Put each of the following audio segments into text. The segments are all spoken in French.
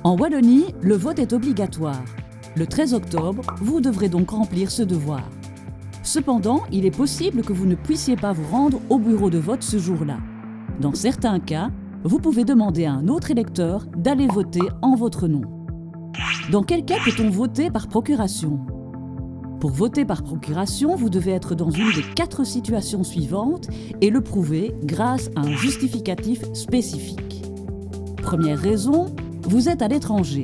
En Wallonie, le vote est obligatoire. Le 13 octobre, vous devrez donc remplir ce devoir. Cependant, il est possible que vous ne puissiez pas vous rendre au bureau de vote ce jour-là. Dans certains cas, vous pouvez demander à un autre électeur d'aller voter en votre nom. Dans quel cas peut-on voter par procuration ? Pour voter par procuration, vous devez être dans une des 4 situations suivantes et le prouver grâce à un justificatif spécifique. Première raison, vous êtes à l'étranger.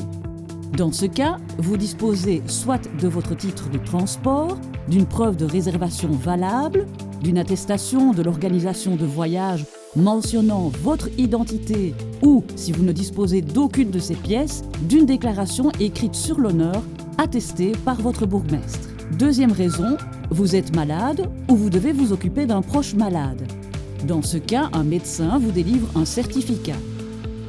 Dans ce cas, vous disposez soit de votre titre de transport, d'une preuve de réservation valable, d'une attestation de l'organisation de voyage mentionnant votre identité ou, si vous ne disposez d'aucune de ces pièces, d'une déclaration écrite sur l'honneur attestée par votre bourgmestre. Deuxième raison, vous êtes malade ou vous devez vous occuper d'un proche malade. Dans ce cas, un médecin vous délivre un certificat.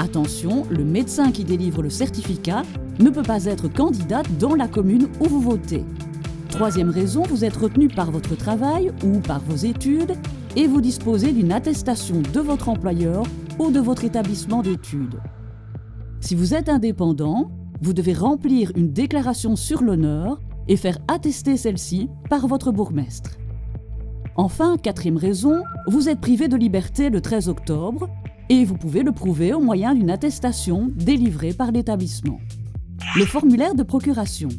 Attention, le médecin qui délivre le certificat ne peut pas être candidat dans la commune où vous votez. Troisième raison, vous êtes retenu par votre travail ou par vos études et vous disposez d'une attestation de votre employeur ou de votre établissement d'études. Si vous êtes indépendant, vous devez remplir une déclaration sur l'honneur et faire attester celle-ci par votre bourgmestre. Enfin, quatrième raison, vous êtes privé de liberté le 13 octobre et vous pouvez le prouver au moyen d'une attestation délivrée par l'établissement. Le formulaire de procuration.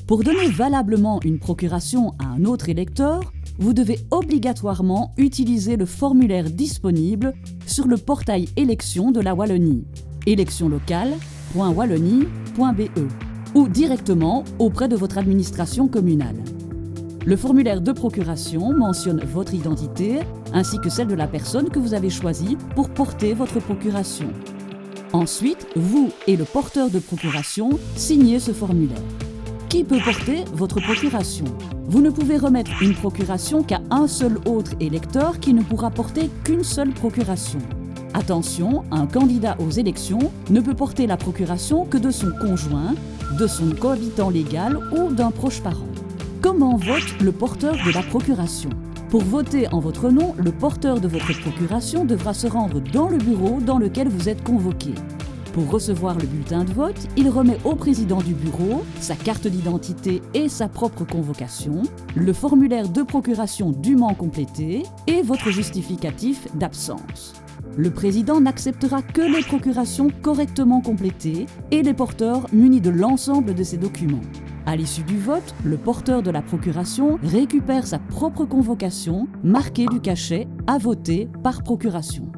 Pour donner valablement une procuration à un autre électeur, vous devez obligatoirement utiliser le formulaire disponible sur le portail élections de la Wallonie, électionslocales.wallonie.be, ou directement auprès de votre administration communale. Le formulaire de procuration mentionne votre identité ainsi que celle de la personne que vous avez choisie pour porter votre procuration. Ensuite, vous et le porteur de procuration signez ce formulaire. Qui peut porter votre procuration ? Vous ne pouvez remettre une procuration qu'à un seul autre électeur qui ne pourra porter qu'une seule procuration. Attention, un candidat aux élections ne peut porter la procuration que de son conjoint, de son cohabitant légal ou d'un proche parent. Comment vote le porteur de la procuration ? Pour voter en votre nom, le porteur de votre procuration devra se rendre dans le bureau dans lequel vous êtes convoqué. Pour recevoir le bulletin de vote, il remet au président du bureau sa carte d'identité et sa propre convocation, le formulaire de procuration dûment complété et votre justificatif d'absence. Le président n'acceptera que les procurations correctement complétées et les porteurs munis de l'ensemble de ces documents. À l'issue du vote, le porteur de la procuration récupère sa propre convocation marquée du cachet à voter par procuration.